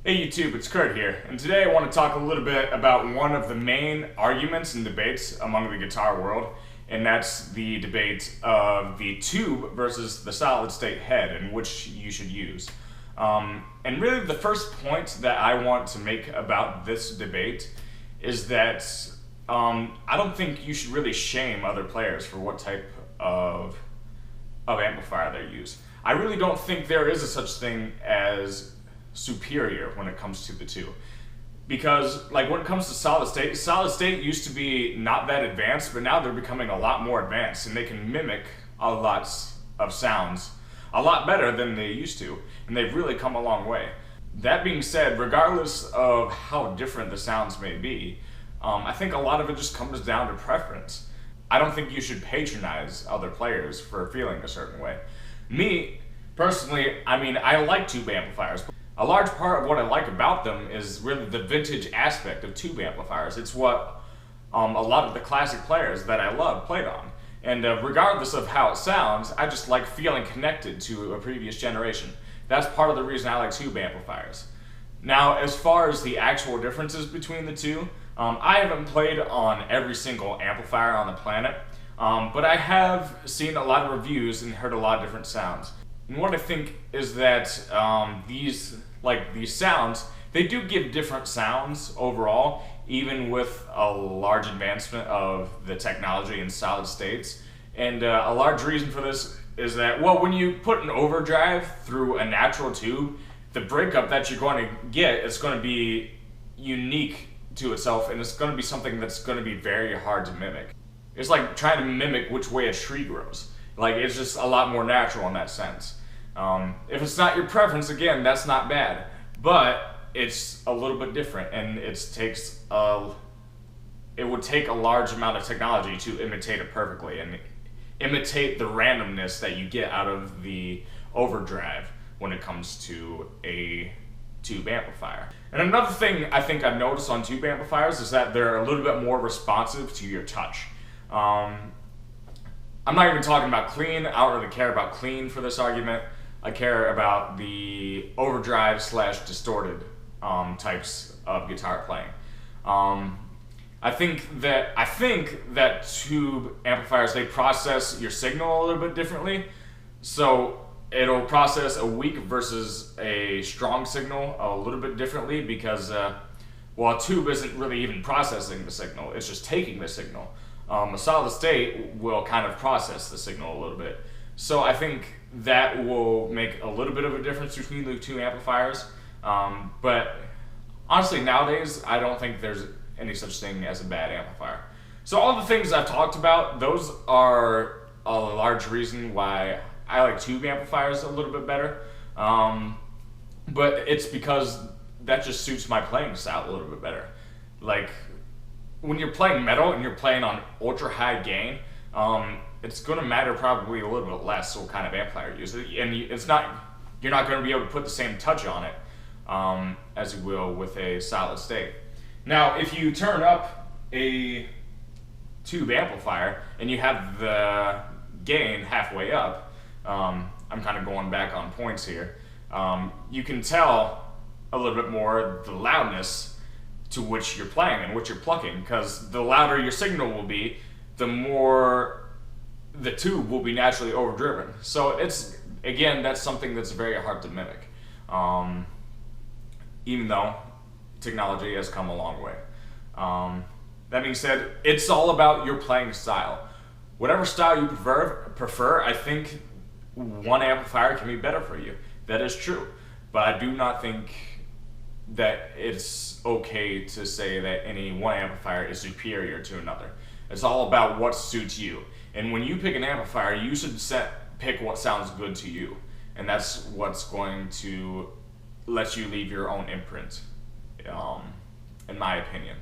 Hey YouTube, it's Kurt here, and today I want to talk a little bit about one of the main arguments and debates among the guitar world, and that's the debate of the tube versus the solid state head and which you should use. And really the first point that I want to make about this debate is that I don't think you should really shame other players for what type of amplifier they use. I really don't think there is a such thing as superior when it comes to the two, because like when it comes to solid state used to be not that advanced, but now they're becoming a lot more advanced and they can mimic a lot of sounds a lot better than they used to, and they've really come a long way. That being said, regardless of how different the sounds may be, I think a lot of it just comes down to preference. I don't think you should patronize other players for feeling a certain way. Me personally, I like tube amplifiers. A large part of what I like about them is really the vintage aspect of tube amplifiers. It's what a lot of the classic players that I love played on. And regardless of how it sounds, I just like feeling connected to a previous generation. That's part of the reason I like tube amplifiers. Now, as far as the actual differences between the two, I haven't played on every single amplifier on the planet, but I have seen a lot of reviews and heard a lot of different sounds. And what I think is that these sounds, they do give different sounds overall, even with a large advancement of the technology in solid states. And a large reason for this is that, well, when you put an overdrive through a natural tube, the breakup that you're going to get is going to be unique to itself, and it's going to be something that's going to be very hard to mimic. It's like trying to mimic which way a tree grows. Like, it's just a lot more natural in that sense. If it's not your preference, again, that's not bad, but it's a little bit different, and it would take a large amount of technology to imitate it perfectly and imitate the randomness that you get out of the overdrive when it comes to a tube amplifier. And another thing I think I've noticed on tube amplifiers is that they're a little bit more responsive to your touch. I'm not even talking about clean. I don't really care about clean for this argument. I care about the overdrive / distorted types of guitar playing. I think that tube amplifiers, they process your signal a little bit differently. So it'll process a weak versus a strong signal a little bit differently because, a tube isn't really even processing the signal. It's just taking the signal. A solid state will kind of process the signal a little bit. So I think that will make a little bit of a difference between the two amplifiers. But honestly, nowadays, I don't think there's any such thing as a bad amplifier. So all the things I've talked about, those are a large reason why I like tube amplifiers a little bit better. But it's because that just suits my playing style a little bit better. Like, when you're playing metal and you're playing on ultra high gain, it's going to matter probably a little bit less what kind of amplifier you use. And you're not going to be able to put the same touch on it as you will with a solid state. Now, if you turn up a tube amplifier and you have the gain halfway up, I'm kind of going back on points here, you can tell a little bit more the loudness to which you're playing and which you're plucking, because the louder your signal will be, the more the tube will be naturally overdriven. So that's something that's very hard to mimic, even though technology has come a long way. That being said, it's all about your playing style. Whatever style you prefer, I think one amplifier can be better for you. That is true, but I do not think that it's okay to say that any one amplifier is superior to another. It's all about what suits you. And when you pick an amplifier, you should pick what sounds good to you. And that's what's going to let you leave your own imprint, in my opinion.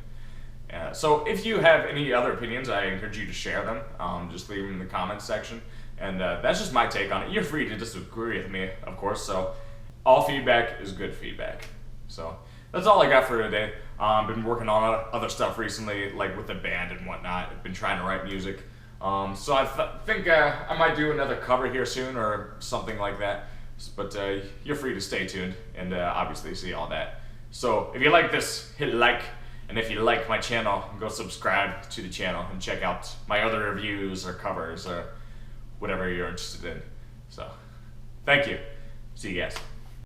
So if you have any other opinions, I encourage you to share them. Just leave them in the comments section. And that's just my take on it. You're free to disagree with me, of course. So all feedback is good feedback. So that's all I got for today. I've been working on other stuff recently, like with the band and whatnot. I've been trying to write music. So I think I might do another cover here soon or something like that. But you're free to stay tuned and obviously see all that. So if you like this, hit like, and if you like my channel, go subscribe to the channel and check out my other reviews or covers or whatever you're interested in. So, thank you. See you guys.